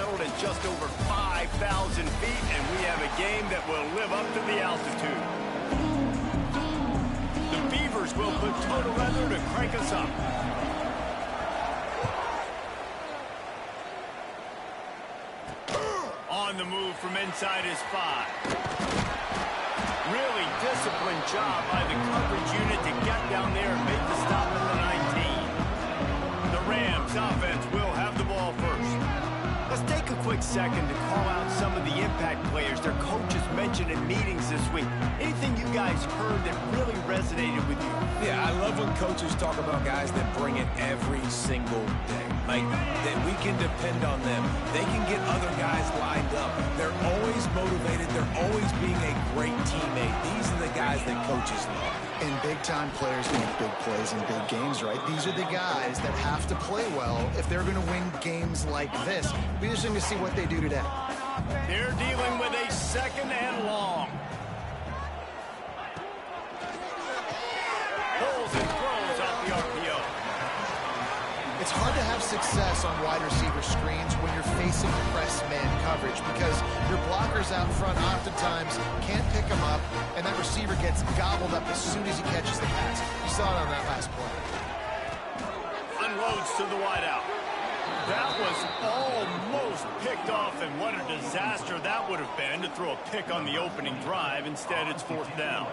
settled at just over 5,000 feet, and we have a game that will live up to the altitude. The Beavers will put total weather to crank us up. On the move from inside his 5. Really disciplined job by the coverage unit to get down there and make the stop at the 19. The Rams offense will have the ball first. Let's take a quick second to call out some of the impact players their coaches mentioned in meetings this week. Anything you guys heard that really resonated with you? Yeah, I love when coaches talk about guys that bring it every single day. Like, that we can depend on them. They can get other guys lined up. They're always motivated. They're always being a great teammate. These are the guys that coaches love. And big-time players make big plays in big games, right? These are the guys that have to play well if they're going to win games like this. We just need to see what they do today. They're dealing with a second and long. Pulls and throws off the RPO. It's hard to have success on wide receiver screens when you're facing press man coverage because your blockers out front oftentimes can't pick them up, and that receiver gets gobbled up as soon as he catches the pass. You saw it on that last play. Unloads to the wideout. That was almost picked off, and what a disaster that would have been to throw a pick on the opening drive. Instead, it's 4th down.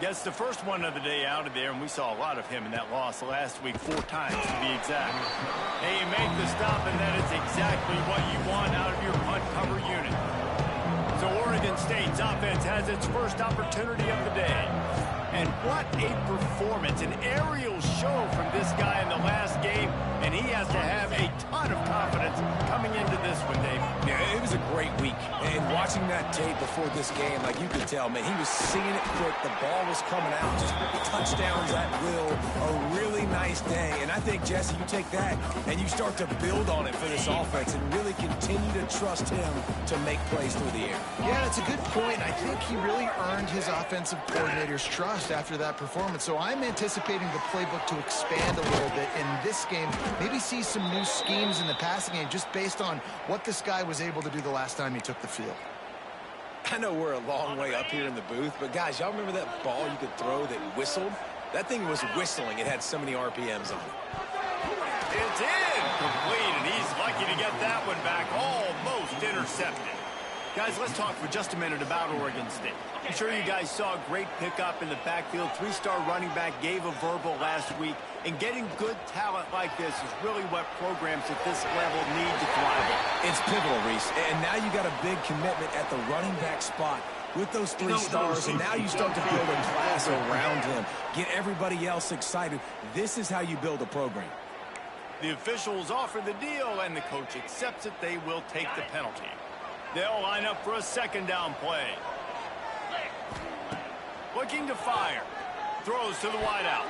Gets the first one of the day out of there, and we saw a lot of him in that loss last week, 4 times to be exact. Hey, you make the stop, and that is exactly what you want out of your punt cover unit. So Oregon State's offense has its first opportunity of the day. And what a performance, an aerial show from this guy in the last game, and he has to have a ton of confidence coming into this one, Dave. Yeah, it was a great week. And watching that tape before this game, like you could tell, man, he was seeing it quick. The ball was coming out, just touchdowns at will. A really nice day. And I think, Jesse, you take that and you start to build on it for this offense and really continue to trust him to make plays through the air. Yeah, that's a good point. I think he really earned his offensive coordinator's trust after that performance. So I'm anticipating the playbook to expand a little bit in this game. Maybe see some new schemes in the passing game just based on what this guy was able to do the last time he took the field. I know we're a long way up here in the booth, but guys, y'all remember that ball you could throw that whistled? That thing was whistling. It had so many RPMs on it. It's incomplete, and he's lucky to get that one back. Almost intercepted. Guys, let's talk for just a minute about Oregon State. I'm sure you guys saw a great pickup in the backfield. 3-star running back gave a verbal last week. And getting good talent like this is really what programs at this level need to thrive on. It's pivotal, Reese. And now you got a big commitment at the running back spot with those 3 stars. And now you start to build a class around him. Get everybody else excited. This is how you build a program. The officials offer the deal, and the coach accepts it. They will take the penalty. They'll line up for a 2nd down play. Looking to fire. Throws to the wideout.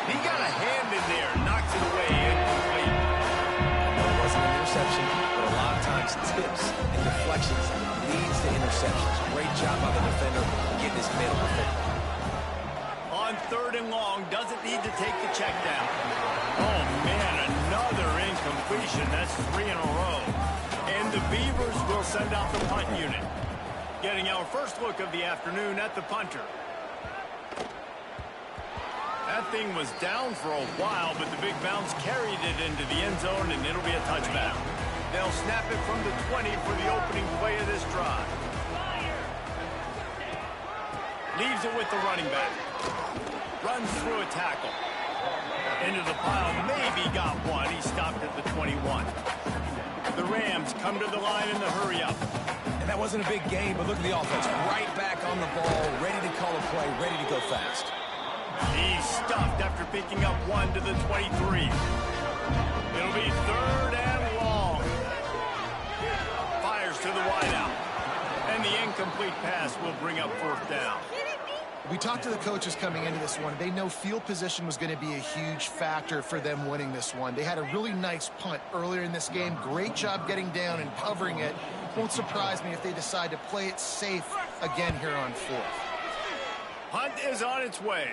He got a hand in there. Knocks it away. Incomplete. It wasn't an interception, but a lot of times tips and deflections leads to interceptions. Great job by the defender getting his middle of the football. On 3rd and long. Doesn't need to take the check down. Oh, man. Another incompletion. That's 3 in a row. And the Beavers will send out the punt unit. Getting our first look of the afternoon at the punter. That thing was down for a while, but the big bounce carried it into the end zone, and it'll be a touchback. They'll snap it from the 20 for the opening play of this drive. Leaves it with the running back. Runs through a tackle. Into the pile, maybe got one. He stopped at the 21. The Rams come to the line in the hurry-up. And that wasn't a big game, but look at the offense. Right back on the ball, ready to call a play, ready to go fast. He's stuffed after picking up 1 to the 23. It'll be 3rd and long. Fires to the wideout. And the incomplete pass will bring up 4th down. We talked to the coaches coming into this one. They know field position was going to be a huge factor for them winning this one. They had a really nice punt earlier in this game. Great job getting down and covering it. Won't surprise me if they decide to play it safe again here on 4th. Punt is on its way.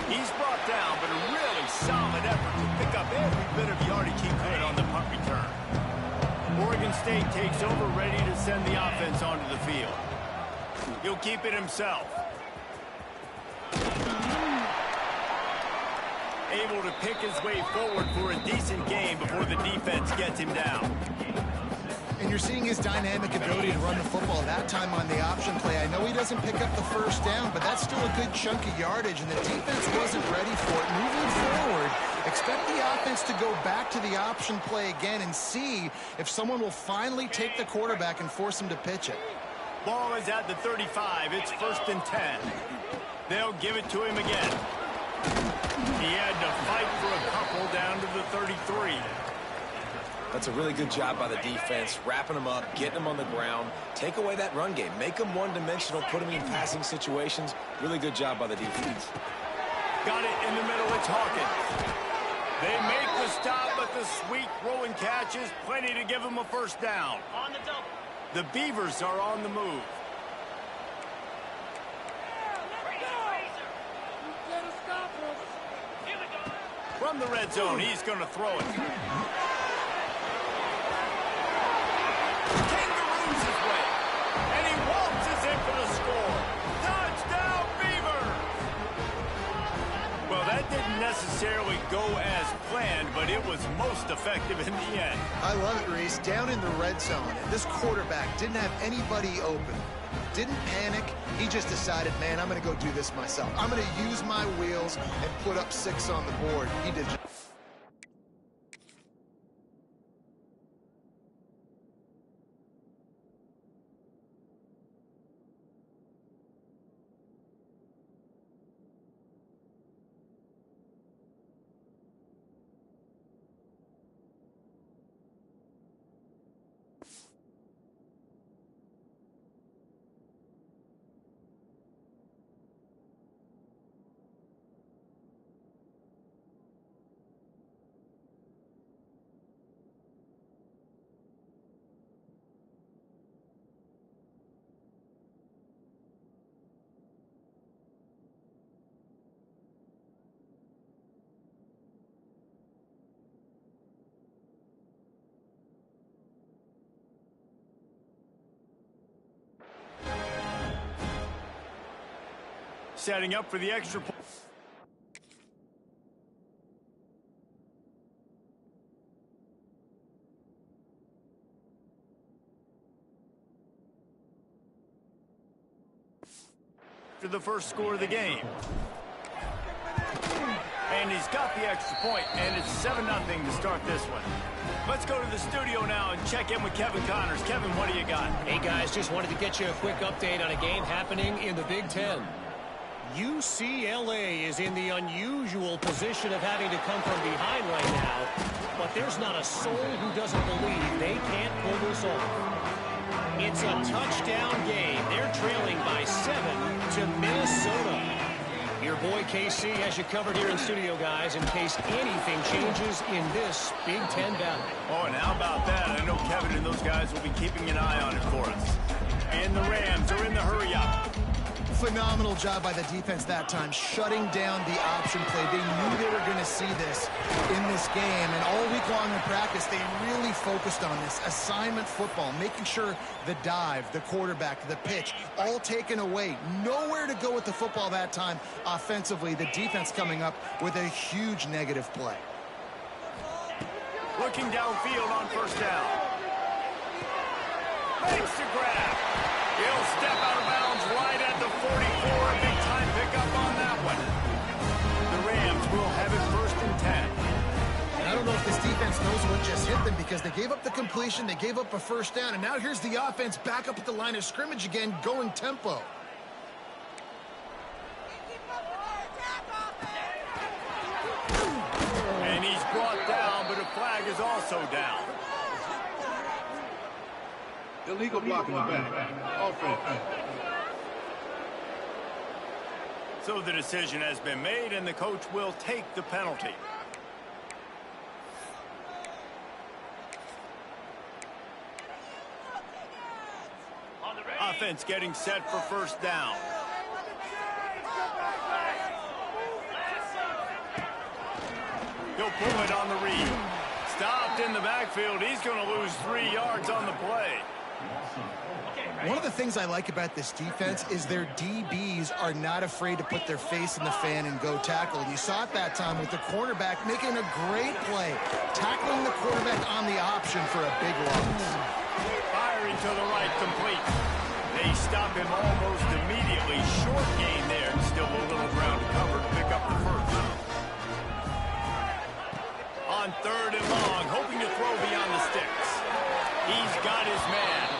He's brought down, but a really solid effort to pick up every bit of yardage he could on the punt return. Oregon State takes over, ready to send the offense onto the field. He'll keep it himself. Able to pick his way forward for a decent game before the defense gets him down. And you're seeing his dynamic ability to run the football that time on the option play. I know he doesn't pick up the first down, but that's still a good chunk of yardage, and the defense wasn't ready for it. Moving forward, expect the offense to go back to the option play again and see if someone will finally take the quarterback and force him to pitch it. Ball is at the 35. It's 1st and 10. They'll give it to him again. He had to fight for a couple down to the 33. That's a really good job by the defense, wrapping them up, getting them on the ground, take away that run game, make them one-dimensional, put them in passing situations. Really good job by the defense. Got it in the middle. It's Hawkins. They make the stop, but the sweet rolling catch is plenty to give them a first down. On the double. The Beavers are on the move. From the red zone, he's going to throw it. Kangaroos his way. And he waltzes in for the score. Touchdown, Beaver! Well, that didn't necessarily go as planned, but it was most effective in the end. I love it, Reese. Down in the red zone, and this quarterback didn't have anybody open. Didn't panic. He just decided, man, I'm going to go do this myself. I'm going to use my wheels and put up 6 on the board. He did. Setting up for the extra point. For the first score of the game. And he's got the extra point, and it's 7-0 to start this one. Let's go to the studio now and check in with Kevin Connors. Kevin, what do you got? Hey, guys, just wanted to get you a quick update on a game happening in the Big Ten. UCLA is in the unusual position of having to come from behind right now, but there's not a soul who doesn't believe they can't pull this off. It's a touchdown game. They're trailing by 7 to Minnesota. Your boy KC has you covered here in studio, guys, in case anything changes in this Big Ten battle. Oh, and how about that? I know Kevin and those guys will be keeping an eye on it for us. And the Rams are in the hurry-up. Phenomenal job by the defense that time, shutting down the option play. They knew they were going to see this in this game, and all week long in practice, they really focused on this assignment football, making sure the dive, the quarterback, the pitch, all taken away. Nowhere to go with the football that time offensively. The defense coming up with a huge negative play. Looking downfield on first down. Makes the grab. He'll step out of bounds right at the 44. A big time pickup on that one. The Rams will have it 1st and 10. And I don't know if this defense knows what just hit them, because they gave up the completion, they gave up a first down, and now here's the offense back up at the line of scrimmage again, going tempo. And he's brought down, but a flag is also down. Illegal block in the back. Offense. So the decision has been made, and the coach will take the penalty. Offense getting set for first down. He'll pull it on the read. Stopped in the backfield. He's going to lose 3 yards on the play. One of the things I like about this defense is their DBs are not afraid to put their face in the fan and go tackle. And you saw it that time with the cornerback making a great play, tackling the quarterback on the option for a big loss. Firing to the right, complete. They stop him almost immediately. Short gain there, and still a little ground to cover to pick up the first. On 3rd and long, hoping to throw beyond the sticks. He's got his man.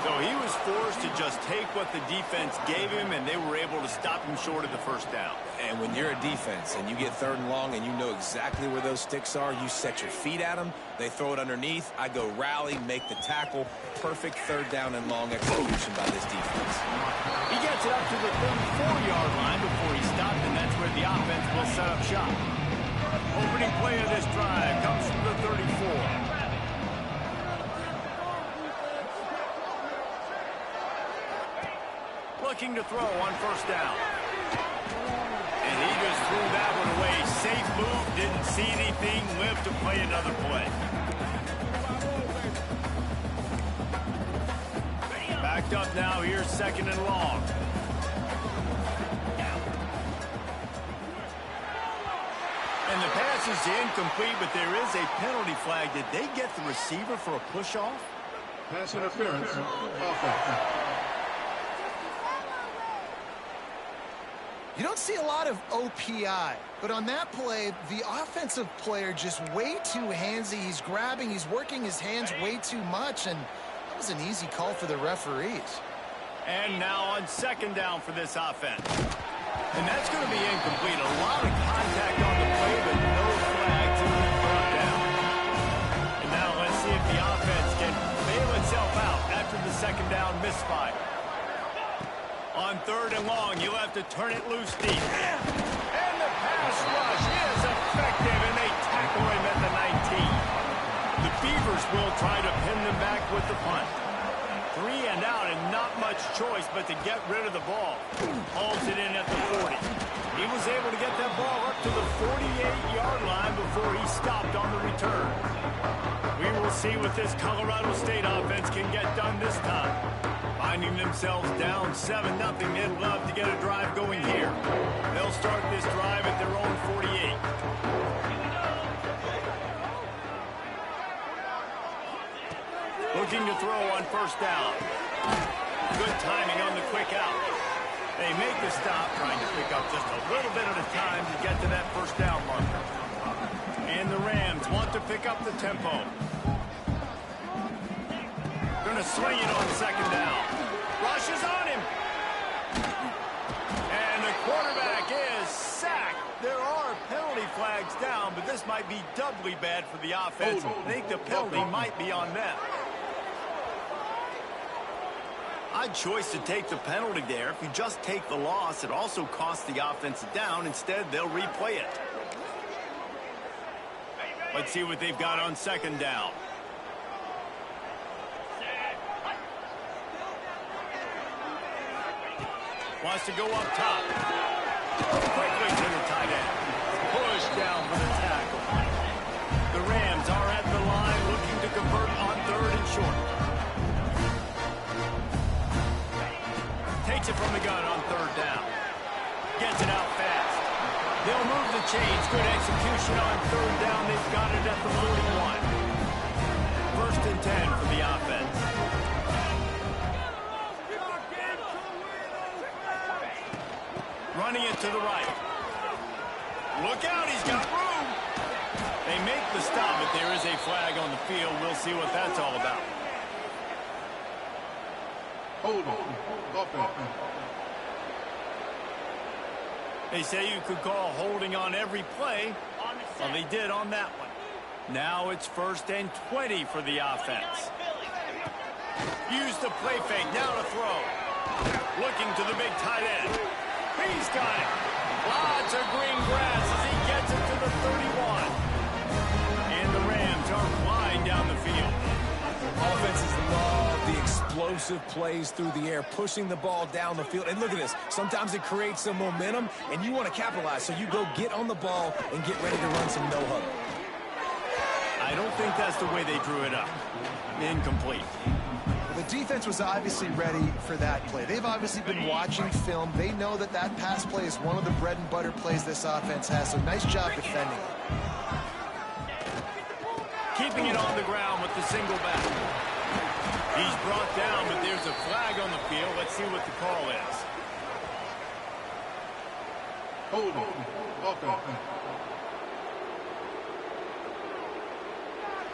So he was forced to just take what the defense gave him, and they were able to stop him short of the first down. And when you're a defense and you get 3rd and long and you know exactly where those sticks are, you set your feet at them, they throw it underneath, I go rally, make the tackle. Perfect 3rd down and long execution by this defense. He gets it up to the 34-yard line before he stopped, and that's where the offense will set up shop. Opening play of this drive comes from the 34. Looking to throw on 1st down. And he just threw that one away. Safe move, didn't see anything, lived to play another play. Backed up now, here's 2nd and long. And the pass is incomplete, but there is a penalty flag. Did they get the receiver for a push-off? Pass interference. Offense. You don't see a lot of OPI, but on that play, the offensive player just way too handsy. He's grabbing, he's working his hands way too much, and that was an easy call for the referees. And now on 2nd down for this offense. And that's going to be incomplete. A lot of contact on the play, but no flags have been brought down. And now let's see if the offense can bail itself out after the 2nd down misfire. On 3rd and long, you'll have to turn it loose deep. And the pass rush is effective, and they tackle him at the 19. The Beavers will try to pin them back with the punt. 3 and out, and not much choice but to get rid of the ball. Hauls it in at the 40. He was able to get that ball up to the 48-yard line before he stopped on the return. We will see what this Colorado State offense can get done this time. Finding themselves down 7-0, they'd love to get a drive going here. They'll start this drive at their own 48. Looking to throw on 1st down. Good timing on the quick out. They make the stop, trying to pick up just a little bit at a time to get to that 1st down marker. And the Rams want to pick up the tempo. Going to swing it on 2nd down. Rushes on him. And the quarterback is sacked. There are penalty flags down, but this might be doubly bad for the offense. I think the penalty might be on them. Odd choice to take the penalty there. If you just take the loss, it also costs the offense a down. Instead, they'll replay it. Let's see what they've got on 2nd down. Wants to go up top. Quickly to the tight end. Push down for the tackle. The Rams are at the line looking to convert on 3rd and short. Takes it from the gun on 3rd down. Gets it out fast. They'll move the chains. Good execution on 3rd down. They've got it at the 41. 1st and 10 for the offense. Running it to the right. Look out, he's got room. They make the stop, but there is a flag on the field. We'll see what that's all about. Hold on. Offense. They say you could call holding on every play. Well, they did on that one. Now it's 1st and 20 for the offense. Use the play fake, now to throw. Looking to the big tight end. He's got it. Lots of green grass as he gets it to the 31. And the Rams are flying down the field. Offenses love the explosive explosive plays through the air, pushing the ball down the field. And look at this. Sometimes it creates some momentum, and you want to capitalize. So you go get on the ball and get ready to run some no-huddle. I don't think that's the way they drew it up. Incomplete. The defense was obviously ready for that play. They've obviously been watching film. They know that that pass play is one of the bread and butter plays this offense has, so nice job defending it. Keeping it on the ground with the single back. He's brought down, but there's a flag on the field. Let's see what the call is. Holding. Offense.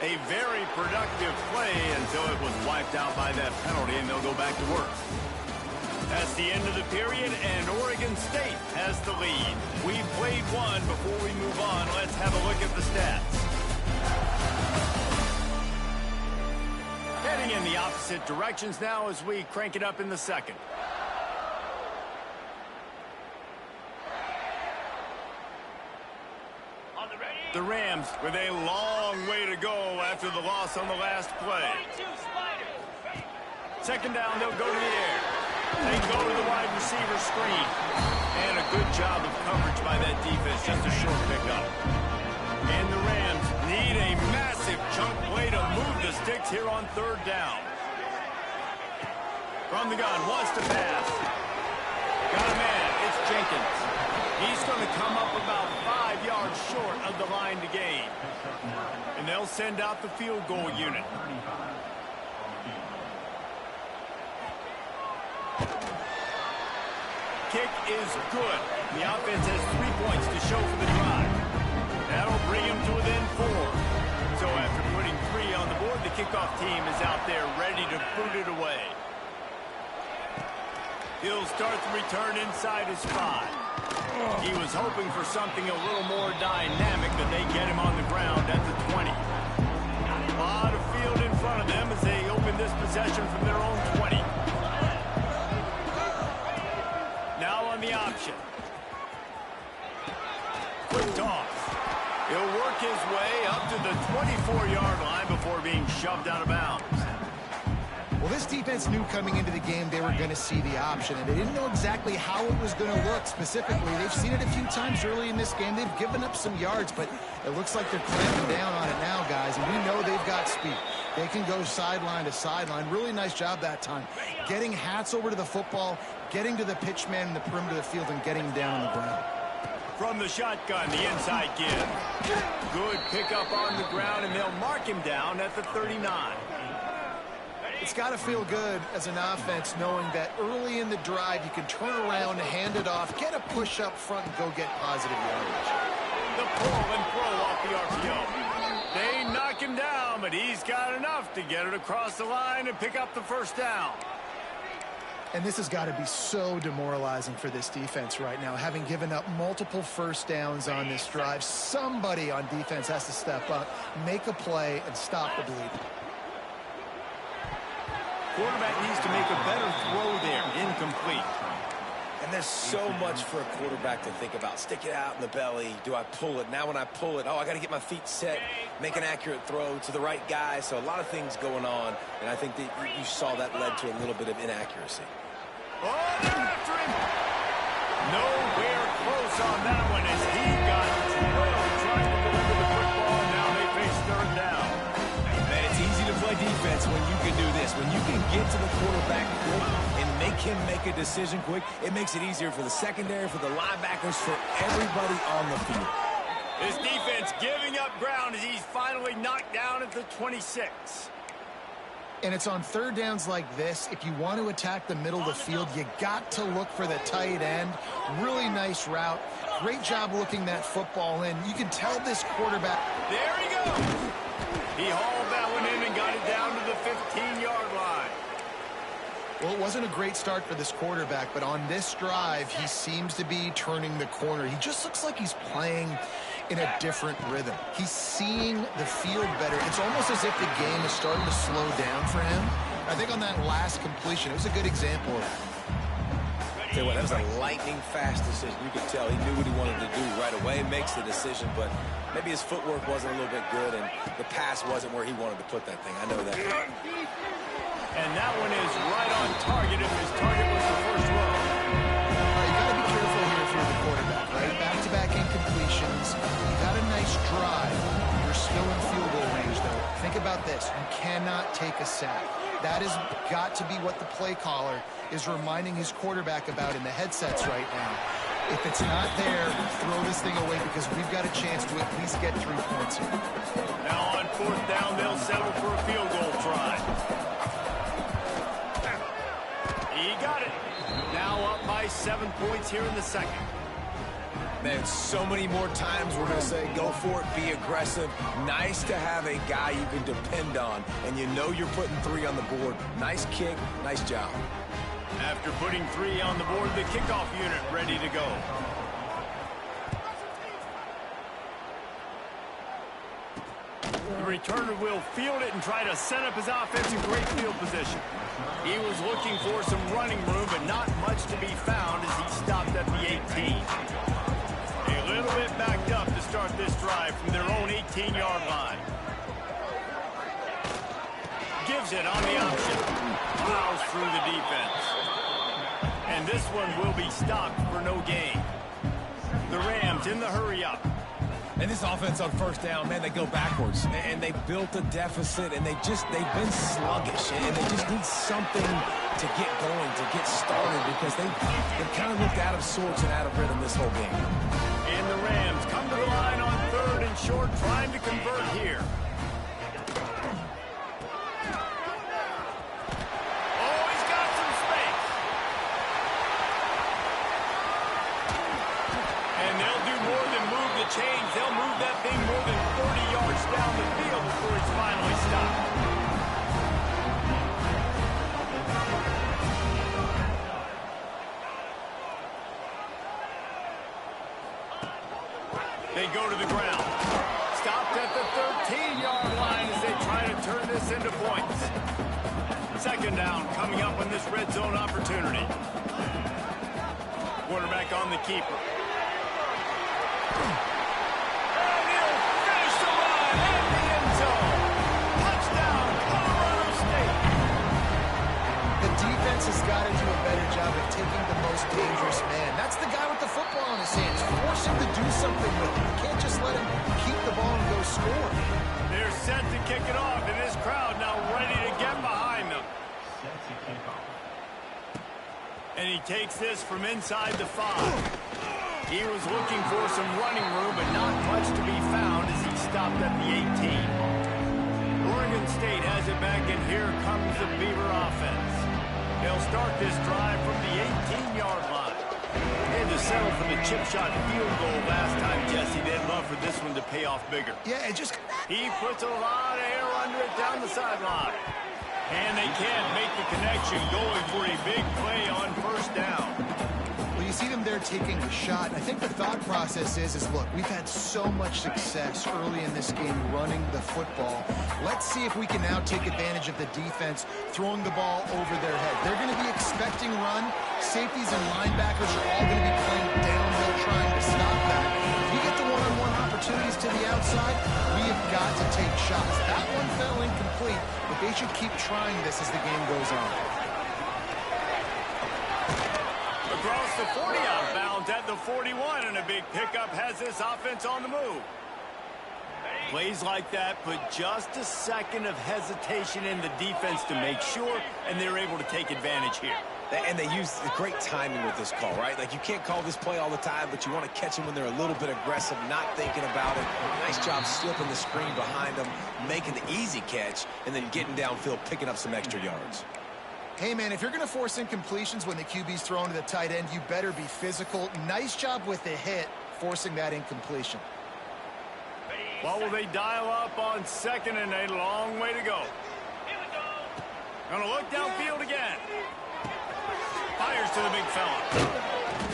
A very productive play until it was wiped out by that penalty, and they'll go back to work. That's the end of the period, and Oregon State has the lead. We've played one. Before we move on, let's have a look at the stats. Heading in the opposite directions now as we crank it up in the second. The Rams with a long way to go after the loss on the last play. Second down, they'll go to the air. They go to the wide receiver screen. And a good job of coverage by that defense, just a short pickup. And the Rams need a massive chunk play to move the sticks here on third down. From the gun, wants to pass. Got a man, it's Jenkins. He's going to come up about 5 yards short of the line to gain. And they'll send out the field goal unit. Kick is good. The offense has 3 points to show for the drive. That'll bring him to within 4. So after putting 3 on the board, the kickoff team is out there ready to boot it away. He'll start the return inside his 5. He was hoping for something a little more dynamic, but they get him on the ground at the 20. A lot of field in front of them as they open this possession from their own 20. Now on the option. Quick toss. He'll work his way up to the 24-yard line before being shoved out of bounds. Well, this defense knew coming into the game they were going to see the option, and they didn't know exactly how it was going to look specifically. They've seen it a few times early in this game. They've given up some yards, but it looks like they're clamping down on it now, guys, and we know they've got speed. They can go sideline to sideline. Really nice job that time. Getting Hats over to the football, getting to the pitch man in the perimeter of the field, and getting him down on the ground. From the shotgun, the inside give. Good pickup on the ground, and they'll mark him down at the 39. It's got to feel good as an offense knowing that early in the drive you can turn around, hand it off, get a push up front, and go get positive yardage. The pull and throw off the RPO. They knock him down, but he's got enough to get it across the line and pick up the first down. And this has got to be so demoralizing for this defense right now. Having given up multiple first downs on this drive, somebody on defense has to step up, make a play, and stop the bleed. Quarterback needs to make a better throw there. Incomplete. And there's so much for a quarterback to think about. Stick it out in the belly. Do I pull it? Now when I pull it, I got to get my feet set, make an accurate throw to the right guy. So a lot of things going on, and I think that you saw that led to a little bit of inaccuracy. Oh, they're after him. Nowhere close on that one as he got drilled trying to deliver the football. Now they face third down. Man, it's easy to play defense when you can do this. When you can get to the quarterback quick and make him make a decision quick, it makes it easier for the secondary, for the linebackers, for everybody on the field. His defense giving up ground as he's finally knocked down at the 26. And it's on third downs like this. If you want to attack the middle of the field, you got to look for the tight end. Really nice route. Great job looking that football in. You can tell this quarterback. There he goes. He hauled that one in and got it down to the 15-yard line. Well, it wasn't a great start for this quarterback, but on this drive, he seems to be turning the corner. He just looks like he's playing in a different rhythm. He's seeing the field better. It's almost as if the game is starting to slow down for him. I think on that last completion, it was a good example of that. Tell you what, that was a lightning-fast decision. You could tell he knew what he wanted to do right away, makes the decision, but maybe his footwork wasn't a little bit good, and the pass wasn't where he wanted to put that thing. I know that. And that one is right on target if his target was the first row. You got to be careful here if you're the quarterback, right? Back-to-back incompletions. You got a nice drive. You're still in field goal range, though. Think about this. You cannot take a sack. That has got to be what the play caller is reminding his quarterback about in the headsets right now. If it's not there, throw this thing away because we've got a chance to at least get 3 points here. Now on fourth down, they'll settle for a field goal try. He got it. Now up by 7 points here in the second. Man, so many more times we're going to say go for it, be aggressive. Nice to have a guy you can depend on, and you know you're putting 3 on the board. Nice kick, nice job. After putting 3 on the board, the kickoff unit ready to go. The returner will field it and try to set up his offense in great field position. He was looking for some running room, but not much to be found as he stopped at the 18. A little bit backed up to start this drive from their own 18-yard line. Gives it on the option. Plows through the defense. And this one will be stopped for no gain. The Rams in the hurry-up. And this offense on first down, man, they go backwards. And they built a deficit, and they've been sluggish. And they just need something to get going, to get started, because they've kind of looked out of sorts and out of rhythm this whole game. And the Rams come to the line on 3rd and short, trying to convert here. Oh, he's got some space. And they'll do more than move the chains. They'll move that thing more than 30 yards down the field before it's finally stopped. They go to the ground. Stopped at the 13-yard line as they try to turn this into points. Second down coming up on this red zone opportunity. Quarterback on the keeper. And he'll finish the run at the end zone. Touchdown, Colorado State. The defense has got to do a better job of taking the most dangerous man. That's the guy with the football in his hands. Force him to do something with it. You can't just let him keep the ball and go score. They're set to kick it off, and this crowd now ready to get behind them. And he takes this from inside the 5. He was looking for some running room, but not much to be found as he stopped at the 18. Oregon State has it back, and here comes the Beaver offense. They'll start this drive from the 18-yard line. They had to settle for the chip shot field goal last time, Jesse. They'd love for this one to pay off bigger. Yeah, it just... He puts a lot of air under it down the sideline. And they can't make the connection, going for a big play on first down. Well, you see them there taking the shot. I think the thought process is look, we've had so much success early in this game running the football. Let's see if we can now take advantage of the defense throwing the ball over their head. They're going to be expecting run. Safeties and linebackers are all going to be playing downhill trying to stop that. If you get the one-on-one opportunities to the outside, we have got to take shots. That one fell incomplete, but they should keep trying this as the game goes on. Across the 40 out of bounds at the 41, and a big pickup has this offense on the move. Plays like that put just a second of hesitation in the defense to make sure, and they're able to take advantage here. And they use the great timing with this call, right? Like, you can't call this play all the time, but you want to catch them when they're a little bit aggressive, not thinking about it. Nice job slipping the screen behind them, making the easy catch, and then getting downfield, picking up some extra yards. Hey, man, if you're going to force incompletions when the QB's thrown to the tight end, you better be physical. Nice job with the hit, forcing that incompletion. Well, will they dial up on 2nd and a long way to go? Gonna look downfield again. Fires to the big fella.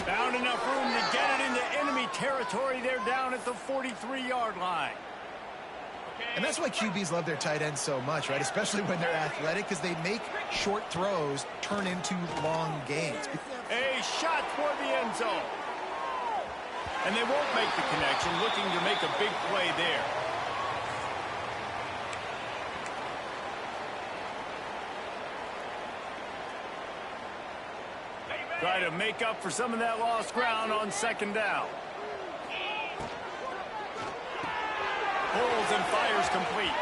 Found enough room to get it into enemy territory. They're down at the 43-yard line. And that's why QBs love their tight ends so much, right? Especially when they're athletic, because they make short throws turn into long gains. A shot toward the end zone. And they won't make the connection, looking to make a big play there. Try to make up for some of that lost ground on second down. Pulls and fires complete.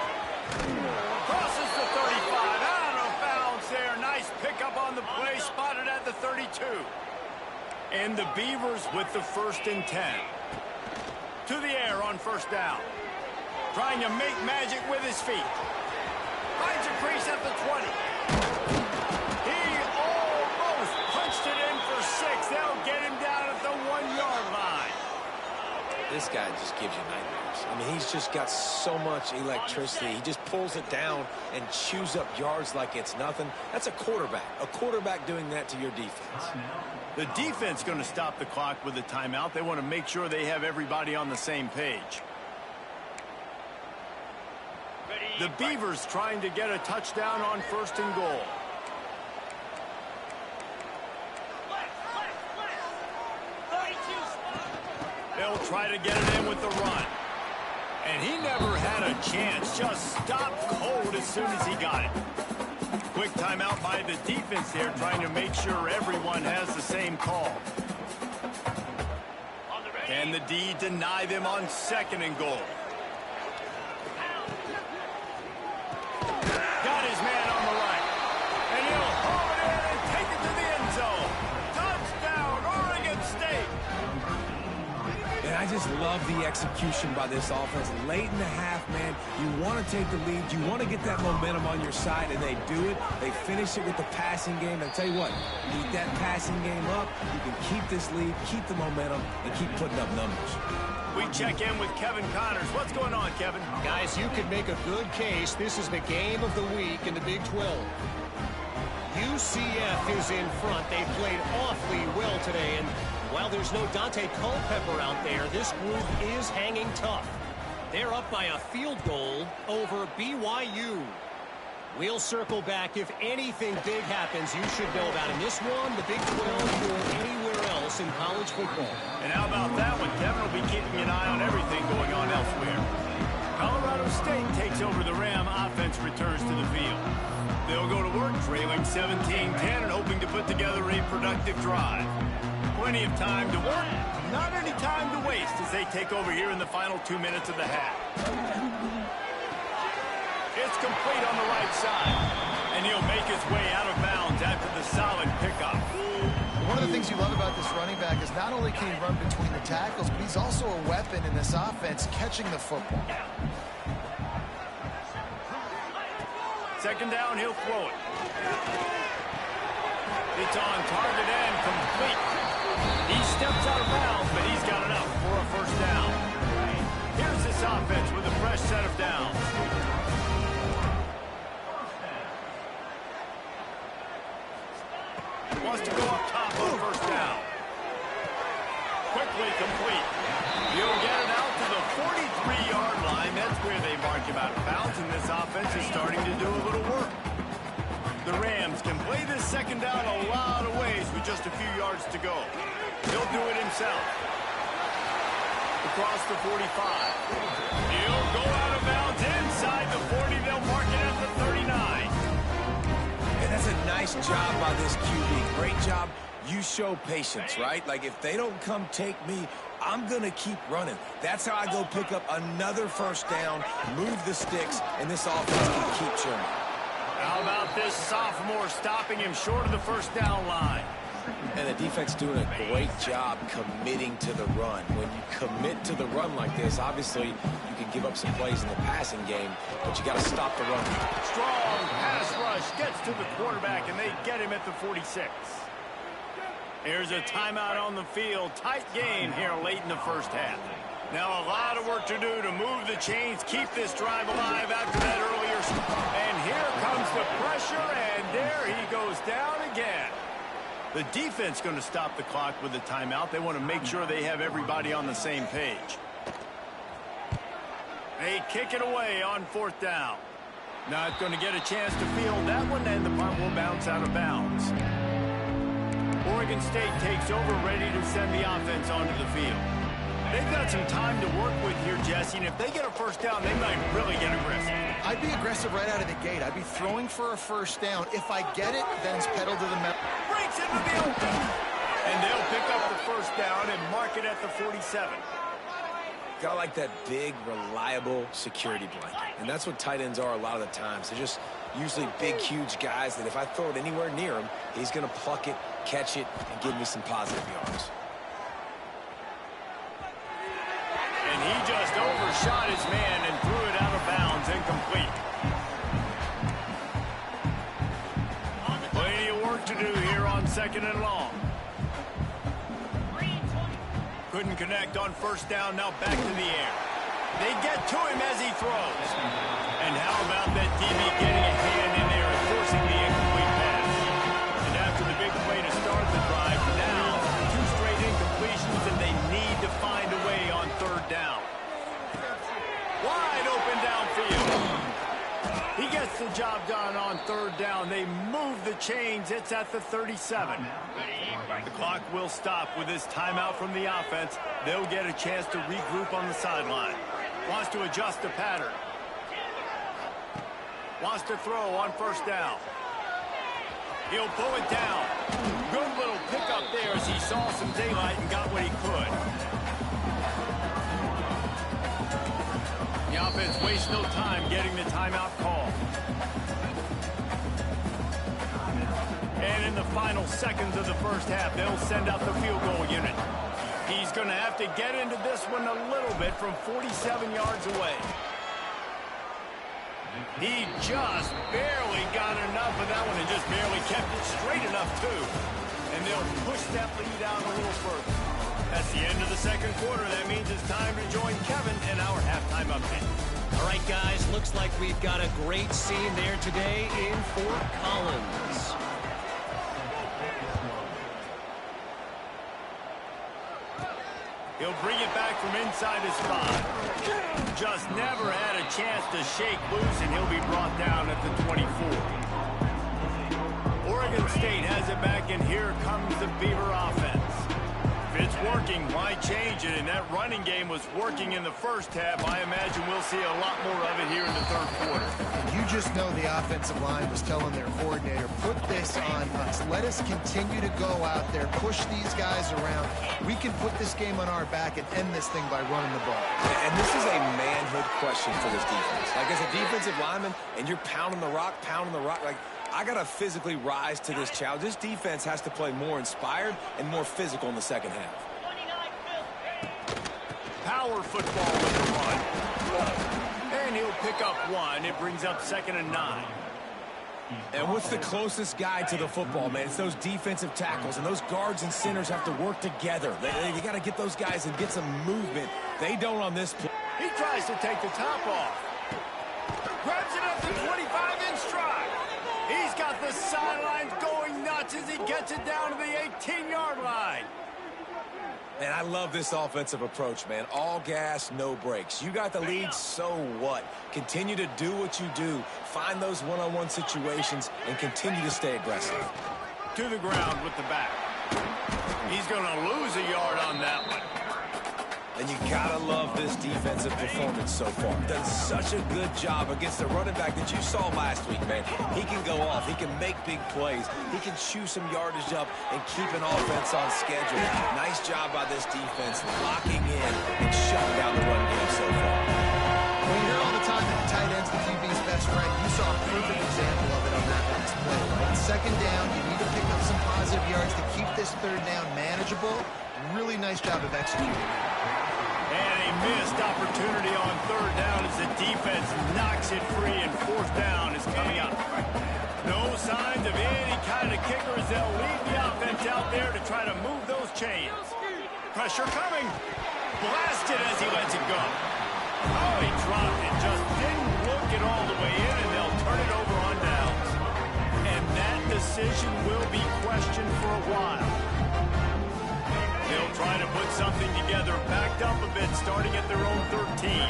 Crosses the 35. Out of bounds there. Nice pickup on the play. Spotted at the 32. And the Beavers with the 1st and 10. To the air on first down. Trying to make magic with his feet. Finds a crease at the 20. He almost punched it in for 6. They'll get him down at the 1-yard line. This guy just gives you nightmares. I mean, he's just got so much electricity. He just pulls it down and chews up yards like it's nothing. That's a quarterback. A quarterback doing that to your defense. The defense going to stop the clock with a timeout. They want to make sure they have everybody on the same page. The Beavers trying to get a touchdown on 1st and goal. They'll try to get it in with the run. And he never had a chance. Just stopped cold as soon as he got it. Quick timeout by the defense there, trying to make sure everyone has the same call. Can the D deny them on 2nd and goal? Got his man on the right. And he'll haul it in and take it to the end zone. Touchdown, Oregon State. And I just love the execution by this offense. Late in the half, man, you want to take the lead. You want to get that momentum on your side, and they do it. They finish it with the passing game. And I tell you what, keep that passing game up. You can keep this lead, keep the momentum, and keep putting up numbers. We check in with Kevin Connors. What's going on, Kevin? Guys, you could make a good case. This is the game of the week in the Big 12. UCF is in front. They played awfully well today, and while there's no Dante Culpepper out there, this group is hanging tough. They're up by a field goal over BYU. We'll circle back. If anything big happens, you should know about it. This one, the Big 12 or anywhere else in college football. And how about that one? Kevin will be keeping an eye on everything going on elsewhere. Colorado State takes over the Ram. Offense returns to the field. They'll go to work trailing 17-10 and hoping to put together a productive drive. Plenty of time to work, not any time to waste as they take over here in the final 2 minutes of the half. It's complete on the right side, and he'll make his way out of bounds after the solid pickup. One of the things you love about this running back is not only can he run between the tackles, but he's also a weapon in this offense, catching the football. Second down, he'll throw it. It's on target and complete. He steps out of bounds, but he's got enough for a first down. Here's this offense with a fresh set of downs. Wants to go up top on first down. Quickly complete. He'll get it out to the 43-yard line. That's where they mark him out of bounds, and this offense is starting to do a little work. The Rams can play this second down a lot of ways with just a few yards to go. He'll do it himself. Across the 45. He'll go out of bounds inside the 40. They'll mark it at the 39. And that's a nice job by this QB. Great job. You show patience, right? Like, if they don't come take me, I'm going to keep running. That's how I go pick up another first down, move the sticks, and this offense can keep churning. How about this sophomore stopping him short of the first down line? And the defense doing a great job committing to the run. When you commit to the run like this, obviously you can give up some plays in the passing game, but you got to stop the run. Strong pass rush gets to the quarterback, and they get him at the 46. Here's a timeout on the field. Tight game here late in the first half. Now a lot of work to do to move the chains, keep this drive alive after that earlier. And here comes the pressure, and there he goes down again. The defense going to stop the clock with a timeout. They want to make sure they have everybody on the same page. They kick it away on fourth down. Not going to get a chance to field that one, and the punt will bounce out of bounds. Oregon State takes over, ready to send the offense onto the field. They've got some time to work with here, Jesse, and if they get a first down, they might really get aggressive. I'd be aggressive right out of the gate. I'd be throwing for a first down. If I get it, then it's pedal to the metal. Breaks into the open. And they'll pick up the first down and mark it at the 47. Gotta like that big, reliable security blanket. And that's what tight ends are a lot of the times. They're just usually big, huge guys that if I throw it anywhere near him, he's going to pluck it, catch it, and give me some positive yards. And he just overshot his man and threw it out of bounds, incomplete. Plenty of work to do here on 2nd and long. Couldn't connect on first down, now back to the air. They get to him as he throws. And how about that DB getting a hand in there and forcing the incomplete pass? And after the big play to start the drive, now 2 straight incompletions, and they need to find a way on 3rd down. Wide open downfield. He gets the job done on 3rd down. They move the chains. It's at the 37. The clock will stop with this timeout from the offense. They'll get a chance to regroup on the sideline. Wants to adjust the pattern. Wants to throw on first down. He'll pull it down. Good little pickup there as he saw some daylight and got what he could. The offense wastes no time getting the timeout call. And in the final seconds of the first half, they'll send out the field goal unit. He's going to have to get into this one a little bit from 47 yards away. He just barely got enough of that one and just barely kept it straight enough, too. And they'll push that lead out a little further. That's the end of the 2nd quarter. That means it's time to join Kevin in our halftime update. All right, guys, looks like we've got a great scene there today in Fort Collins. He'll bring it back from inside his 5. Just never had a chance to shake loose, and he'll be brought down at the 24. Oregon State has it back, and here comes the Beaver offense. If it's working, why change it? And that running game was working in the first half. I imagine we'll see a lot more of it here in the 3rd quarter. You just know the offensive line was telling their coordinator, put this on us. Let us continue to go out there, push these guys around. We can put this game on our back and end this thing by running the ball. And this is a manhood question for this defense. Like, as a defensive lineman, and you're pounding the rock, like, I got to physically rise to this challenge. This defense has to play more inspired and more physical in the 2nd half. Power football with the run. And he'll pick up 1. It brings up 2nd and 9. And what's the closest guy to the football, man? It's those defensive tackles, and those guards and centers have to work together. They got to get those guys and get some movement. They don't on this play. He tries to take the top off. Grabs it up to 25 in stride. He's got the sidelines going nuts as he gets it down to the 18-yard line. And I love this offensive approach, man. All gas, no brakes. You got the lead, so what? Continue to do what you do. Find those one-on-one situations and continue to stay aggressive. To the ground with the back. He's going to lose a yard on that one. And you gotta love this defensive performance so far. Done such a good job against the running back that you saw last week, man. He can go off. He can make big plays. He can chew some yardage up and keep an offense on schedule. Nice job by this defense locking in and shutting down the run game so far. We hear all the time that the tight end's the QB's best friend. You saw a perfect example of it on that last play, right? 2nd down, you need to pick up some positive yards to keep this 3rd down manageable. Really nice job of executing. And a missed opportunity on 3rd down as the defense knocks it free, and 4th down is coming up. No signs of any kind of kickers. They'll leave the offense out there to try to move those chains. Pressure coming. Blasted as he lets it go. Oh, he dropped it. Just didn't look it all the way in, and they'll turn it over on downs. And that decision will be questioned for a while. They'll try to put something together, backed up a bit, starting at their own 13.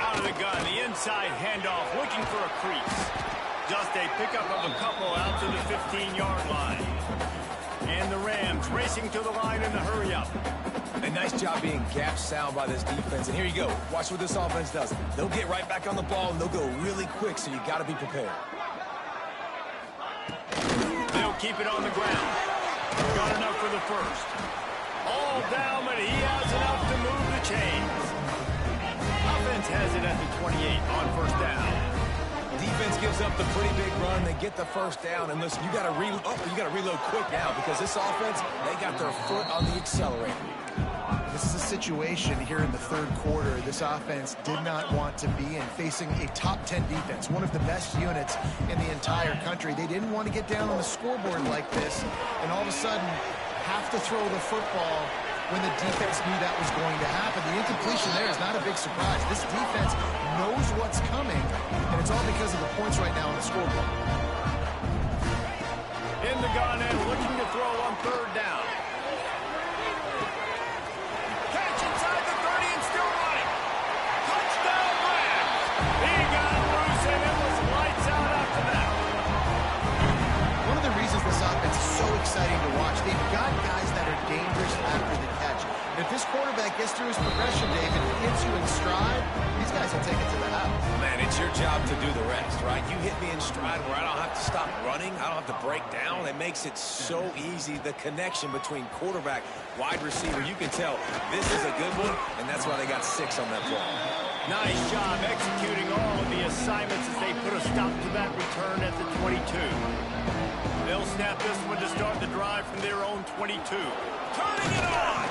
Out of the gun, the inside handoff, looking for a crease. Just a pickup of a couple out to the 15-yard line. And the Rams racing to the line in the hurry-up. And nice job being gap sound by this defense. And here you go. Watch what this offense does. They'll get right back on the ball, and they'll go really quick, so you got to be prepared. They'll keep it on the ground. Got enough for the first. All down, but he has enough to move the chains. Offense has it at the 28 on first down. Defense gives up the pretty big run. They get the first down. And listen, you got to reload quick now because this offense, they got their foot on the accelerator. This is a situation here in the third quarter this offense did not want to be in, facing a top 10 defense, one of the best units in the entire country. They didn't want to get down on the scoreboard like this and all of a sudden have to throw the football when the defense knew that was going to happen. The incompletion there is not a big surprise. This defense knows what's coming, and it's all because of the points right now on the scoreboard. In the gun and looking to throw on third down. Catch inside the 30 and still running. Touchdown, Rams. He got loose and it was lights out after that. One of the reasons this offense is so exciting to watch, they've got guys that are dangerous after the catch. And if this quarterback gets through his progression, David, hits you in stride, these guys will take it to the house. Man, it's your job to do the rest, right? You hit me in stride where I don't have to stop running. I don't have to break down. It makes it so easy. The connection between quarterback, wide receiver, you can tell this is a good one, and that's why they got 6 on that play. Nice job executing all of the assignments as they put a stop to that return at the 22. They'll snap this one to start the drive from their own 22. Turning it on!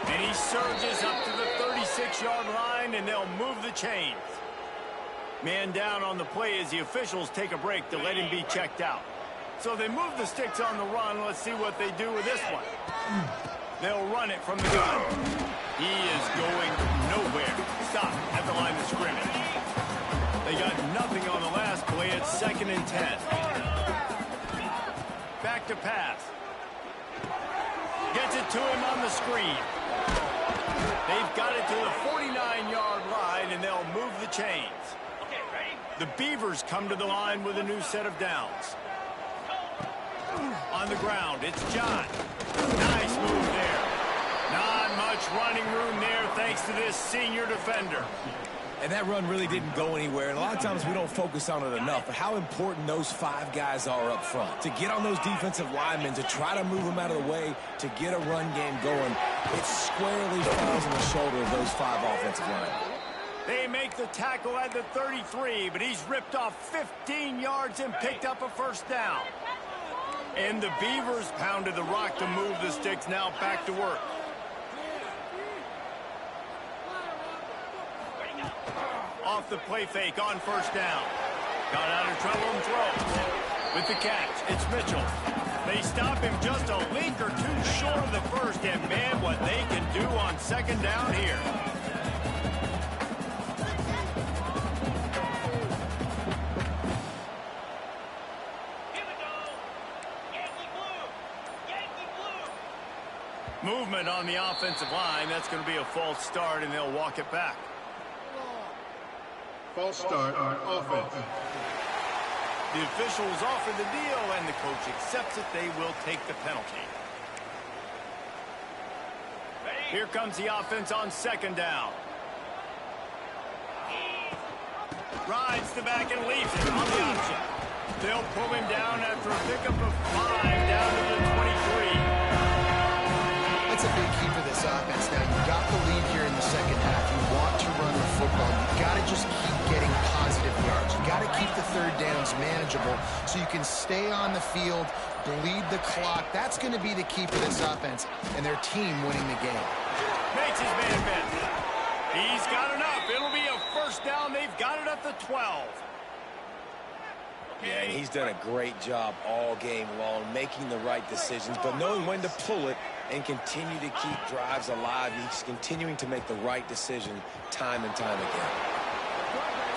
And he surges up to the 36-yard line, and they'll move the chains. Man down on the play as the officials take a break to let him be checked out. So they move the sticks on the run. Let's see what they do with this one. They'll run it from the gun. He is going nowhere. Stop at the line of scrimmage. They got nothing on the last play. It's 2nd and 10. Back to pass. Gets it to him on the screen. They've got it to the 49-yard line, and they'll move the chains. The Beavers come to the line with a new set of downs. On the ground, it's John. Nice move there. Not much running room there thanks to this senior defender. And that run really didn't go anywhere. And a lot of times we don't focus on it enough. But how important those 5 guys are up front. To get on those defensive linemen, to try to move them out of the way, to get a run game going, it squarely falls on the shoulder of those 5 offensive linemen. They make the tackle at the 33, but he's ripped off 15 yards and picked up a first down. And the Beavers pounded the rock to move the sticks. Now back to work. Off the play fake on first down. Got out of trouble and throws. With the catch, it's Mitchell. They stop him just a link or two short of the first, and man, what they can do on 2nd down here. Movement on the offensive line. That's going to be a false start, and they'll walk it back. False start on offense. The officials offer the deal, and the coach accepts it. They will take the penalty. Here comes the offense on 2nd down. Rides the back and leaves it on the option. They'll pull him down after a pickup of 5 down to the 23. That's a big key for this offense. Now, you got the lead here in the 2nd half. You want to run the football. You got to just keep getting positive yards. You got to keep the 3rd downs manageable so you can stay on the field, bleed the clock. That's going to be the key for this offense and their team winning the game. Makes his man miss. He's got enough. It'll be a first down. They've got it at the 12. Yeah, and he's done a great job all game long, making the right decisions, but knowing when to pull it and continue to keep drives alive. He's continuing to make the right decision time and time again.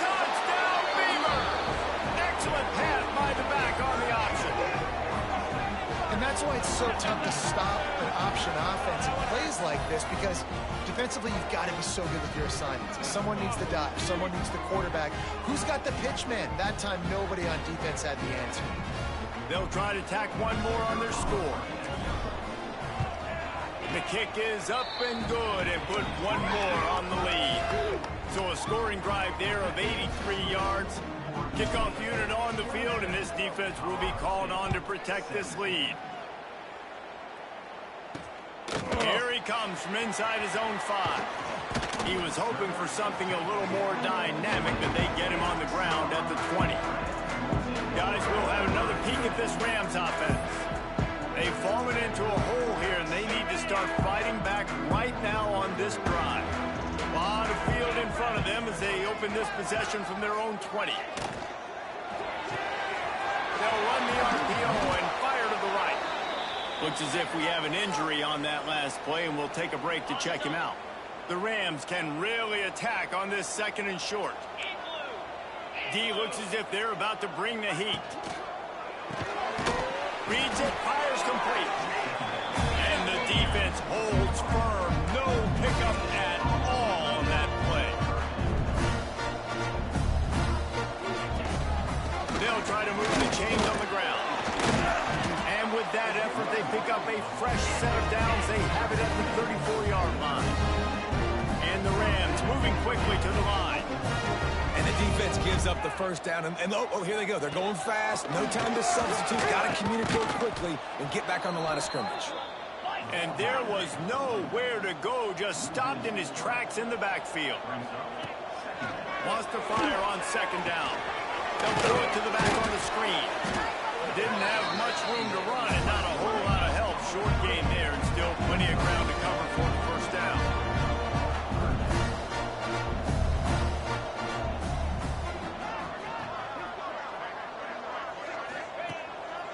Touchdown, Beaver! Excellent pass by the back on the option. And that's why it's so tough to stop an option offense in plays like this, because defensively you've got to be so good with your assignments. Someone needs the dive. Someone needs the quarterback. Who's got the pitch man? That time nobody on defense had the answer. They'll try to tack one more on their score. The kick is up and good and put one more on the lead. So a scoring drive there of 83 yards. Kickoff unit on the field, and this defense will be called on to protect this lead. Here he comes from inside his own 5. He was hoping for something a little more dynamic, but they get him on the ground at the 20. Guys, we'll have another peek at this Rams offense. They've fallen into a hole here, and they need to start fighting back right now on this drive. A lot of field in front of them as they open this possession from their own 20. They'll run the RPO and fire to the right. Looks as if we have an injury on that last play, and we'll take a break to check him out. The Rams can really attack on this 2nd and short. D looks as if they're about to bring the heat. Reads it, fires complete. And the defense holds firm. No pickup at all on that play. They'll try to move the chains on the ground. And with that effort, they pick up a fresh set of downs. They have it at the 34-yard line. And the Rams moving quickly to the line. And the defense gives up the first down. And oh, here they go. They're going fast. No time to substitute. Got to communicate quickly and get back on the line of scrimmage. And there was nowhere to go. Just stopped in his tracks in the backfield. Wants to fire on 2nd down. They'll throw it to the back on the screen. Didn't have much room to run and not a whole lot of help. Short gain there and still plenty of ground to cover for the first down.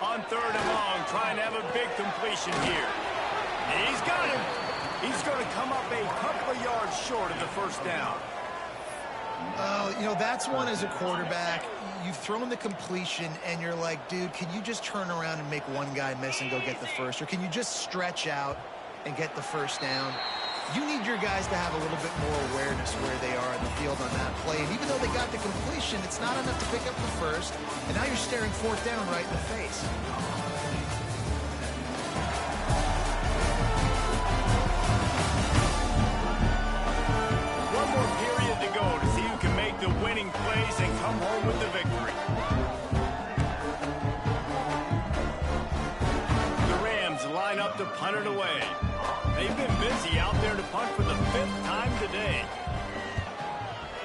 On 3rd and long, trying to have a big completion here. He's got him. He's going to come up a couple of yards short of the first down. You know, that's one as a quarterback. You've thrown the completion, and you're like, dude, can you just turn around and make one guy miss and go get the first? Or can you just stretch out and get the first down? You need your guys to have a little bit more awareness where they are in the field on that play. And even though they got the completion, it's not enough to pick up the first. And now you're staring 4th down right in the face. One more period to go to see who can make the winning plays and come home with the victory. The Rams line up to punt it away. They've been busy out there to punt for the 5th time today.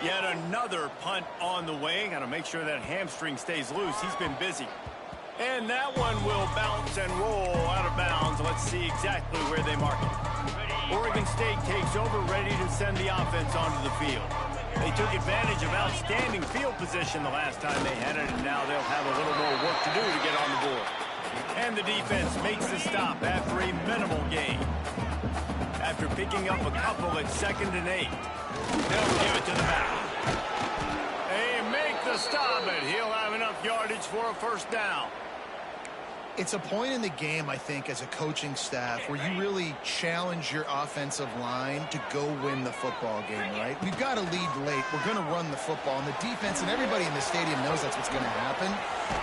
Yet another punt on the way. Got to make sure that hamstring stays loose. He's been busy. And that one will bounce and roll out of bounds. Let's see exactly where they mark it. Oregon State takes over, ready to send the offense onto the field. They took advantage of outstanding field position the last time they had it, and now they'll have a little more work to do to get on the board. And the defense makes the stop after a minimal gain. After picking up a couple at 2nd and 8. They'll give it to the back. They make the stop, and he'll have enough yardage for a first down. It's a point in the game, I think, as a coaching staff where you really challenge your offensive line to go win the football game, right? We've got to lead late. We're going to run the football. And the defense and everybody in the stadium knows that's what's going to happen.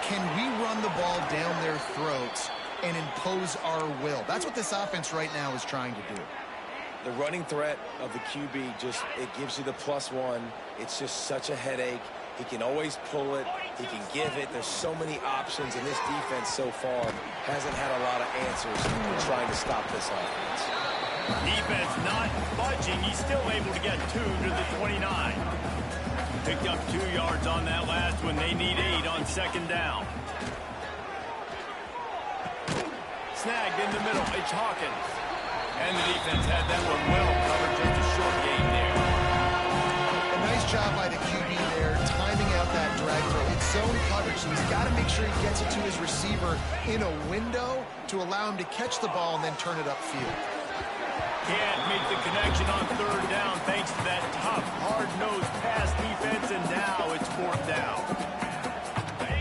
Can we run the ball down their throats and impose our will? That's what this offense right now is trying to do. The running threat of the QB, it gives you the +1. It's just such a headache. He can always pull it. He can give it. There's so many options, and this defense so far hasn't had a lot of answers in trying to stop this offense. Defense not budging. He's still able to get 2 to the 29. Picked up 2 yards on that last one. They need 8 on 2nd down. Snagged in the middle. It's Hawkins. And the defense had that one well covered. Just a short gain there. A nice job by the QB there, timing out that drag throw. It's zone coverage, so he's got to make sure he gets it to his receiver in a window to allow him to catch the ball and then turn it upfield. Can't make the connection on 3rd down thanks to that tough, hard-nosed pass defense, and now it's 4th down.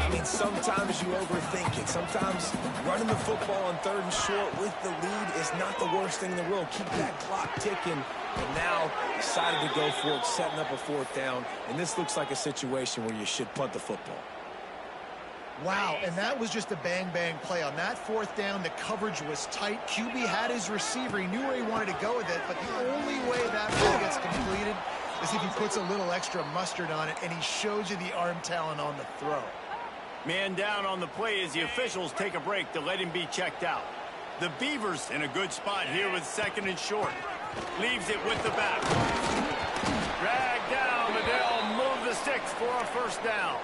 I mean, sometimes you overthink it. Sometimes running the football on 3rd and short with the lead is not the worst thing in the world. Keep that clock ticking. And now decided to go for it, setting up a 4th down. And this looks like a situation where you should punt the football. Wow, and that was just a bang-bang play. On that fourth down, the coverage was tight. QB had his receiver. He knew where he wanted to go with it, but the only way that play gets completed is if he puts a little extra mustard on it, and he shows you the arm talent on the throw. Man down on the play as the officials take a break to let him be checked out. The Beavers in a good spot here with 2nd and short. Leaves it with the back. Drag down, but they'll move the sticks for a first down.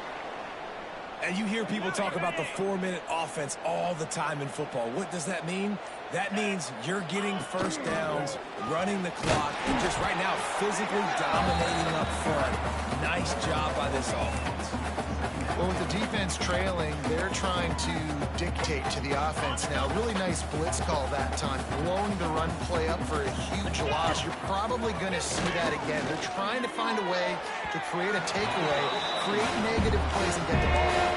And you hear people talk about the 4-minute offense all the time in football. What does that mean? That means you're getting first downs, running the clock, and just right now physically dominating up front. Nice job by this offense. Well, with the defense trailing, they're trying to dictate to the offense now. Really nice blitz call that time, blowing the run play up for a huge loss. You're probably going to see that again. They're trying to find a way to create a takeaway, create negative plays, and get the ball out.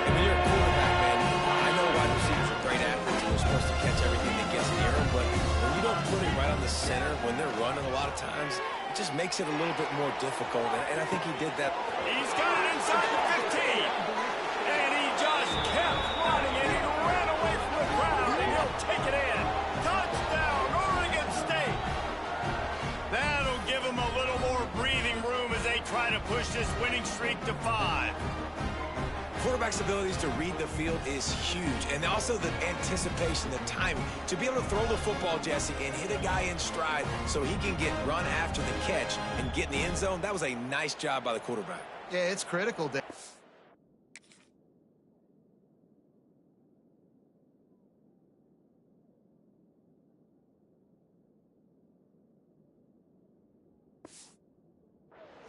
And when you're a quarterback, man, I know wide receivers are great athletes. They're supposed to catch everything that gets near them, but when you don't put him right on the center, when they're running a lot of times, it just makes it a little bit more difficult, and I think he did that. He's got it inside the 15. And he just kept running, and he ran away from the crowd, and he'll take it in. Touchdown, Oregon State. That'll give him a little more breathing room as they try to push this winning streak to 5. Quarterback's abilities to read the field is huge, and also the anticipation, the timing. To be able to throw the football, Jesse, and hit a guy in stride so he can get run after the catch and get in the end zone, that was a nice job by the quarterback. Yeah, it's critical, Dave.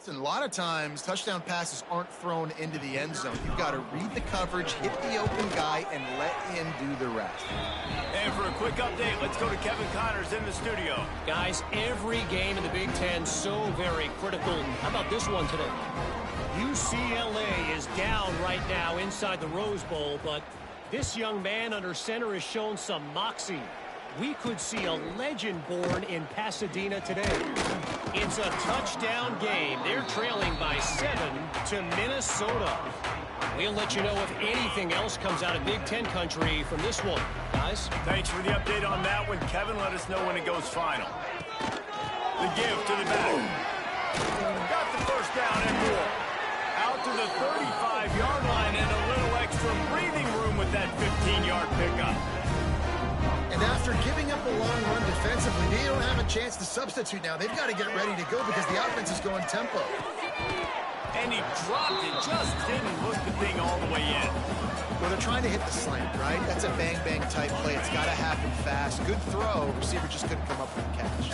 A lot of times, touchdown passes aren't thrown into the end zone. You've got to read the coverage, hit the open guy, and let him do the rest. And for a quick update, let's go to Kevin Connors in the studio. Guys, every game in the Big Ten so very critical. How about this one today? UCLA is down right now inside the Rose Bowl, but this young man under center has shown some moxie. We could see a legend born in Pasadena today. It's a touchdown game. They're trailing by 7 to Minnesota. We'll let you know if anything else comes out of Big Ten country from this one. Guys? Thanks for the update on that one, Kevin. Let us know when it goes final. The give to the back. Got the first down and more. Out to the 35-yard line and a little extra breathing room with that 15-yard pickup. And after giving up a long run defensively, they don't have a chance to substitute now. They've got to get ready to go because the offense is going tempo. And he dropped it, just didn't hook the thing all the way in. Well, they're trying to hit the slant, right? That's a bang-bang type play. It's got to happen fast. Good throw. Receiver just couldn't come up with the catch.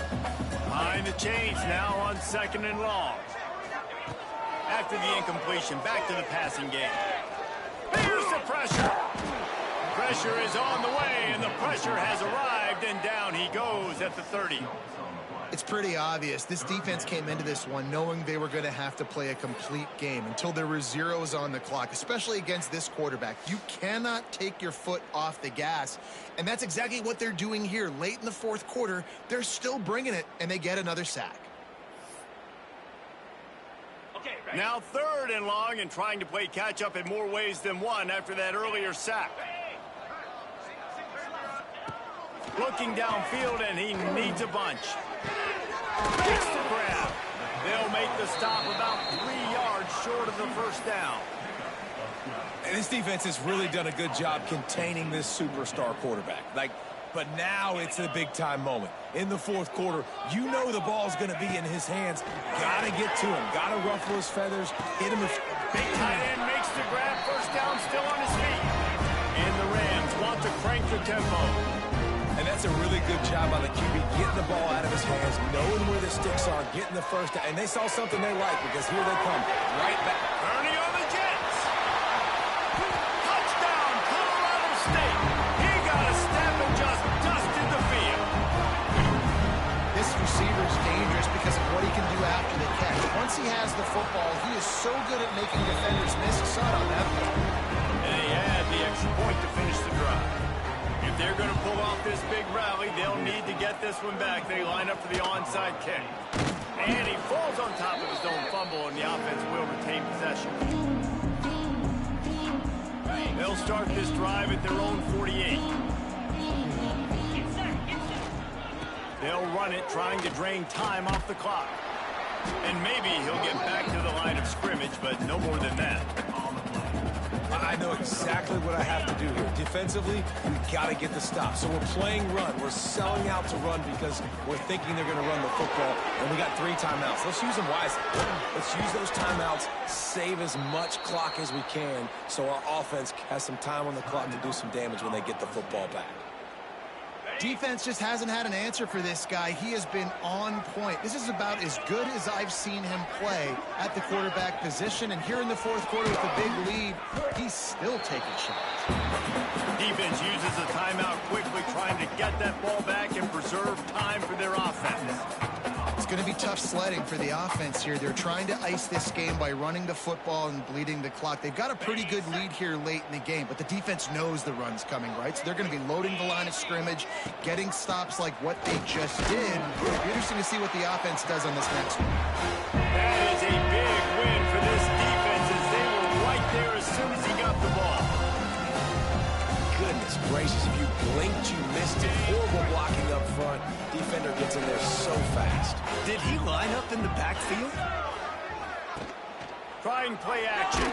Behind the chains now on 2nd and long. After the incompletion, back to the passing game. Here's the pressure. Pressure is on the way, and the pressure has arrived, and down he goes at the 30. It's pretty obvious. This defense came into this one knowing they were going to have to play a complete game until there were zeros on the clock, especially against this quarterback. You cannot take your foot off the gas, and that's exactly what they're doing here. Late in the fourth quarter, they're still bringing it, and they get another sack. Now 3rd and long, and trying to play catch-up in more ways than one after that earlier sack. Looking downfield, and he needs a bunch. Gets the grab. They'll make the stop about 3 yards short of the first down. And this defense has really done a good job containing this superstar quarterback. But now it's a big-time moment. In the fourth quarter, you know the ball's going to be in his hands. Got to get to him. Got to ruffle his feathers. Hit him. Big tight end makes the grab. First down, still on his feet. And the Rams want to crank the tempo. And that's a really good job by the QB, getting the ball out of his hands, knowing where the sticks are, getting the first down. And they saw something they like because here they come. Right back. Ernie on the Jets. Touchdown, Colorado State. He got a step and just dusted the field. This receiver's dangerous because of what he can do after the catch. Once he has the football, he is so good at making defenders miss. You saw it on that play. And he had the extra point to finish the drive. If they're going to pull off this big rally, they'll need to get this one back. They line up for the onside kick. And he falls on top of his own fumble, and the offense will retain possession. They'll start this drive at their own 48. They'll run it, trying to drain time off the clock. And maybe he'll get back to the line of scrimmage, but no more than that. I know exactly what I have to do here. Defensively, we've got to get the stop. So we're playing run. We're selling out to run because we're thinking they're going to run the football, and we got 3 timeouts. Let's use them wisely. Let's use those timeouts, save as much clock as we can so our offense has some time on the clock to do some damage when they get the football back. Defense just hasn't had an answer for this guy. He has been on point. This is about as good as I've seen him play at the quarterback position. And here in the fourth quarter with a big lead, he's still taking shots. Defense uses a timeout quickly, trying to get that ball back and preserve time for their offense. It's going to be tough sledding for the offense here. They're trying to ice this game by running the football and bleeding the clock. They've got a pretty good lead here late in the game, but the defense knows the run's coming, right? So they're going to be loading the line of scrimmage, getting stops like what they just did. It'll be interesting to see what the offense does on this next one. That is a big win for this defense as they were right there as soon as he got the ball. Goodness gracious, if you blinked, you missed it. Horrible blocking up front. Defender gets in there so fast. Did he line up in the backfield? Trying play action.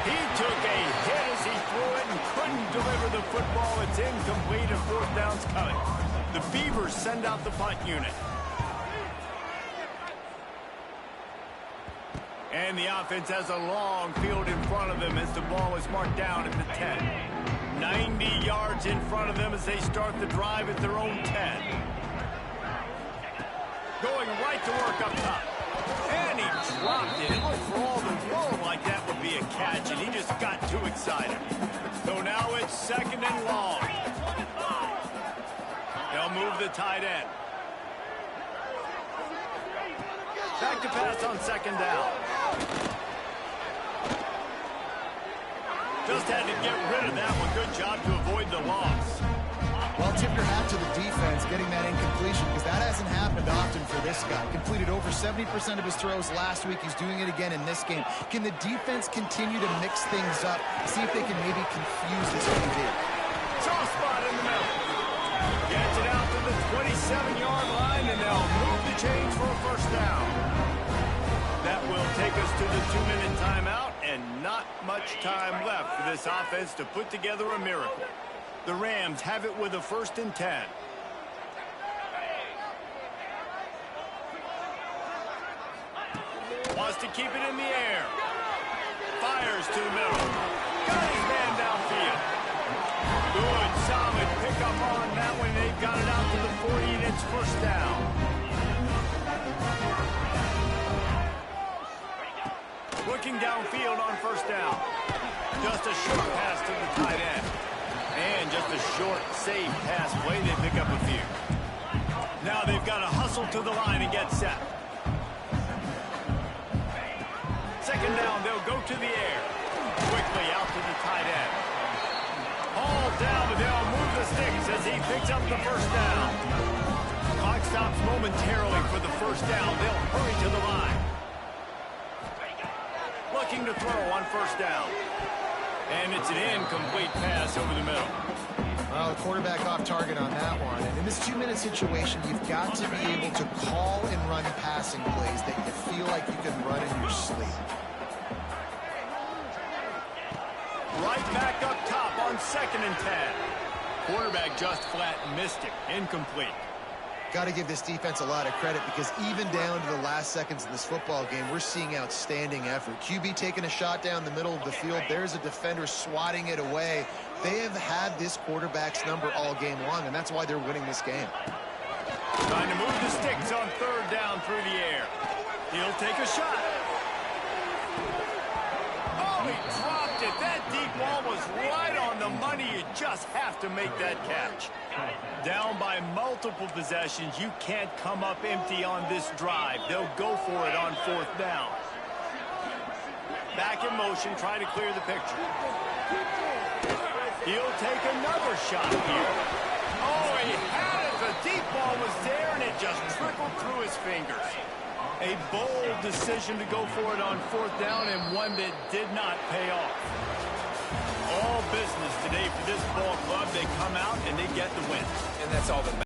He took a hit as he threw it and couldn't deliver the football. It's incomplete and 4th down's coming. The Beavers send out the punt unit. And the offense has a long field in front of them as the ball is marked down at the 10. 90 yards in front of them as they start the drive at their own 10. Going right to work up top. And he dropped it. It looked for all the world like that would be a catch, and he just got too excited. So now it's 2nd and long. They'll move the tight end. Back to pass on 2nd down. Just had to get rid of that one. Good job to avoid the loss. Well, tip your hat to the defense getting that incompletion because that hasn't happened often for this guy. Completed over 70% of his throws last week. He's doing it again in this game. Can the defense continue to mix things up? See if they can maybe confuse this QB. Soft spot in the middle. Gets it out to the 27-yard line, and they'll move the chains for a 1st down. That will take us to the 2-minute timeout, and not much time left for this offense to put together a miracle. The Rams have it with a 1st and 10. Wants to keep it in the air. Fires to the middle. Got his man downfield. Good, solid pickup on that one. They've got it out to the 40, and it's 1st down. Looking downfield on 1st down. Just a short pass to the tight end. And just a short, safe pass play. They pick up a few. Now they've got to hustle to the line and get set. 2nd down, they'll go to the air. Quickly out to the tight end. Hauled down, but they'll move the sticks as he picks up the 1st down. Clock stops momentarily for the 1st down. They'll hurry to the line. Looking to throw on 1st down. And it's an incomplete pass over the middle. Well, the quarterback off target on that one. And in this 2-minute situation, you've got to be able to call and run passing plays that you feel like you can run in your sleep. Right back up top on 2nd and 10. Quarterback just flat missed it. Incomplete. Got to give this defense a lot of credit because even down to the last seconds of this football game, we're seeing outstanding effort. QB taking a shot down the middle of the field. There's a defender swatting it away. They have had this quarterback's number all game long, and that's why they're winning this game. Trying to move the sticks on 3rd down through the air. He'll take a shot. Oh, he dropped it. That deep ball was right on the money. You just have to make that catch. Down by multiple possessions, you can't come up empty on this drive. They'll go for it on 4th down. Back in motion, trying to clear the picture. He'll take another shot here. Oh, he had it. The deep ball was there, and it just trickled through his fingers. A bold decision to go for it on 4th down, and one that did not pay off. all business today for this ball club. They come out and they get the win. And that's all that matters.